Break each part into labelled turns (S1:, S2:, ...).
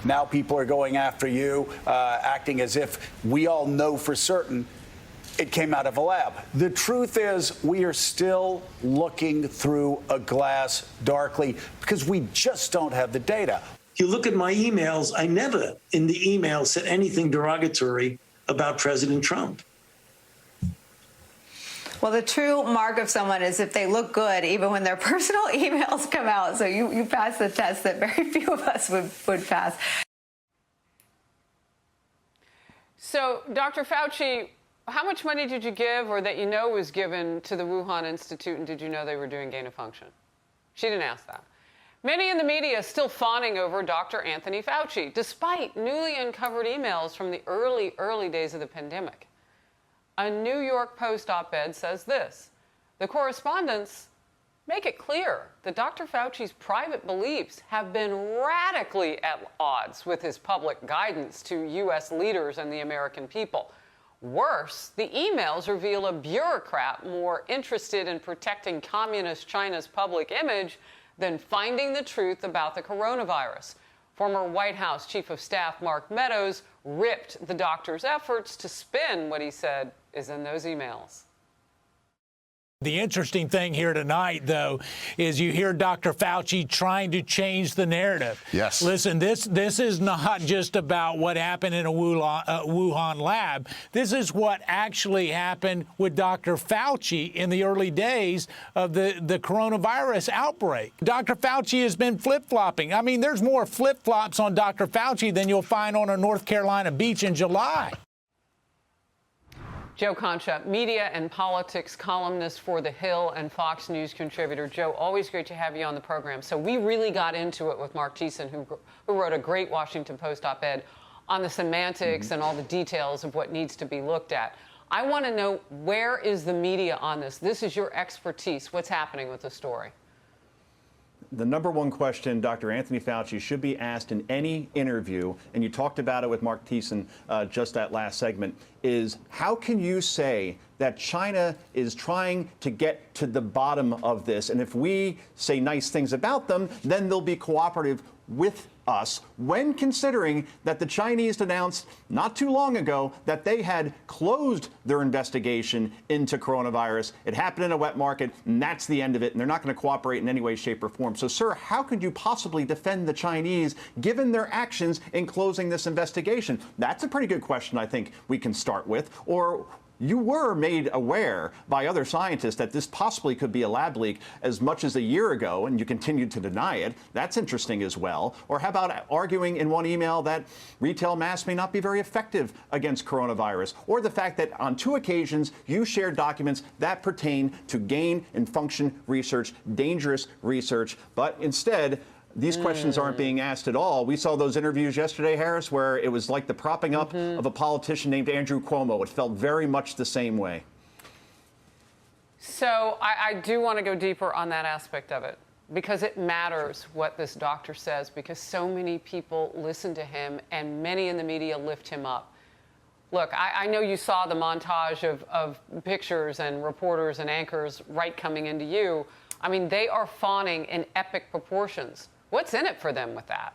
S1: Now people are going after you, acting as if we all know for certain it came out of a lab. The truth is we are still looking through a glass darkly because we just don't have the data.
S2: You look at my emails, I never in the email said anything derogatory about President Trump.
S3: Well, the true mark of someone is if they look good, even when their personal emails come out. So you pass the test that very few of us would pass.
S4: So, Dr. Fauci, how much money did you give or that you know was given to the Wuhan Institute, and did you know they were doing gain of function? She didn't ask that. Many in the media still fawning over Dr. Anthony Fauci, despite newly uncovered emails from the early days of the pandemic. A New York Post op-ed says this: the correspondents make it clear that Dr. Fauci's private beliefs have been radically at odds with his public guidance to U.S. leaders and the American people. Worse, the emails reveal a bureaucrat more interested in protecting communist China's public image than finding the truth about the coronavirus. Former White House Chief of Staff Mark Meadows ripped the doctor's efforts to spin what he said is in those emails.
S5: The interesting thing here tonight, though, is you hear Dr. Fauci trying to change the narrative.
S6: Yes.
S5: Listen, this is not just about what happened in a Wuhan lab. This is what actually happened with Dr. Fauci in the early days of the coronavirus outbreak. Dr. Fauci has been flip-flopping. I mean, there's more flip-flops on Dr. Fauci than you'll find on a North Carolina beach in July.
S4: Joe Concha, media and politics columnist for The Hill and Fox News contributor. Joe, always great to have you on the program. So we really got into it with Mark Thiessen, who wrote a great Washington Post op-ed on the semantics and all the details of what needs to be looked at. I want to know, where is the media on this? This is your expertise. What's happening with the story?
S7: The number one question Dr. Anthony Fauci should be asked in any interview, and you talked about it with Mark Thiessen just that last segment, is how can you say that China is trying to get to the bottom of this? And if we say nice things about them, then they'll be cooperative with us, when considering that the Chinese announced not too long ago that they had closed their investigation into coronavirus. It happened in a wet market, and that's the end of it, and they're not going to cooperate in any way, shape, or form. So, sir, how could you possibly defend the Chinese given their actions in closing this investigation? That's a pretty good question I think we can start with. Or you were made aware by other scientists that this possibly could be a lab leak as much as a year ago, and you continued to deny it. That's interesting as well. Or how about arguing in one email that retail masks may not be very effective against coronavirus? Or the fact that on 2 occasions you shared documents that pertain to gain and function research, dangerous research, but instead these questions aren't being asked at all. We saw those interviews yesterday, Harris, where it was like the propping up of a politician named Andrew Cuomo. It felt very much the same way.
S4: So I do want to go deeper on that aspect of it, because it matters what this doctor says, because so many people listen to him and many in the media lift him up. Look, I know you saw the montage of pictures and reporters and anchors right coming into you. I mean, they are fawning in epic proportions. What's in it for them with that?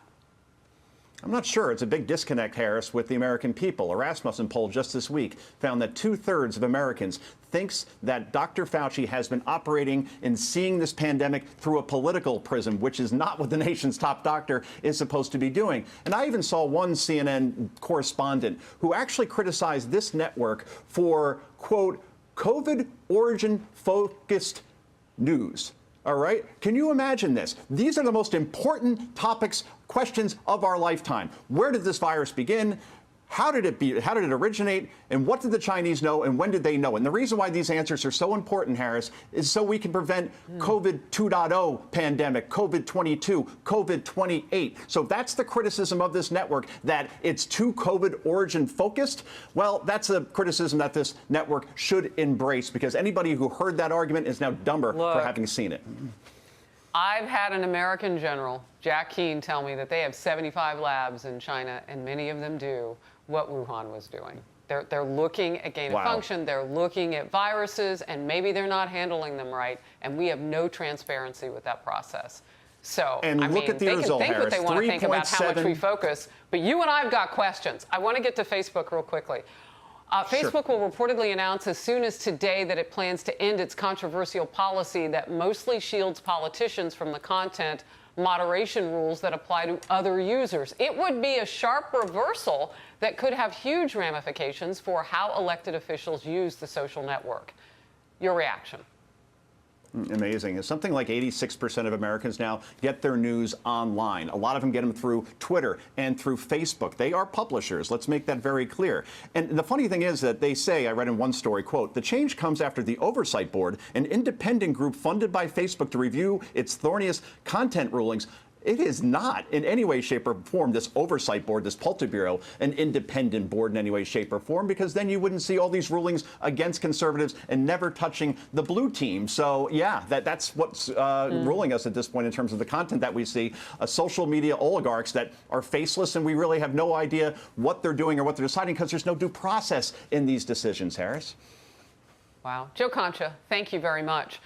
S7: I'm not sure. It's a big disconnect, Harris, with the American people. A Rasmussen poll just this week found that 2/3 of Americans thinks that Dr. Fauci has been operating and seeing this pandemic through a political prism, which is not what the nation's top doctor is supposed to be doing. And I even saw one CNN correspondent who actually criticized this network for, quote, COVID origin-focused news. All right? Can you imagine this? These are the most important topics, questions of our lifetime. Where did this virus begin? How did it originate? And what did the Chinese know? And when did they know? And the reason why these answers are so important, Harris, is so we can prevent COVID 2.0 pandemic, COVID 22, COVID 28. So that's the criticism of this network, that it's too COVID origin focused. Well, that's a criticism that this network should embrace, because anybody who heard that argument is now dumber for having seen it.
S4: I've had an American general, Jack Keane, tell me that they have 75 labs in China, and many of them do what Wuhan was doing. They're looking at gain of function, they're looking at viruses, and maybe they're not handling them right, and we have no transparency with that process. So,
S7: And
S4: I
S7: look
S4: mean,
S7: at the
S4: they
S7: result,
S4: can think what they
S7: Harris.
S4: want to think about how much we
S7: 3.7.
S4: focus, but you and I have got questions. I want to get to Facebook real quickly. Facebook will reportedly announce as soon as today that it plans to end its controversial policy that mostly shields politicians from the content moderation rules that apply to other users. It would be a sharp reversal that could have huge ramifications for how elected officials use the social network. Your reaction?
S7: Amazing. Something like 86% of Americans now get their news online. A lot of them get them through Twitter and through Facebook. They are publishers. Let's make that very clear. And the funny thing is that they say, I read in one story, quote, the change comes after the Oversight Board, an independent group funded by Facebook to review its thorniest content rulings. It is not in any way, shape, or form, this oversight board, this Politburo, an independent board in any way, shape, or form, because then you wouldn't see all these rulings against conservatives and never touching the blue team. So, yeah, that's what's ruling us at this point in terms of the content that we see. Social media oligarchs that are faceless, and we really have no idea what they're doing or what they're deciding because there's no due process in these decisions, Harris.
S4: Wow. Joe Concha, thank you very much.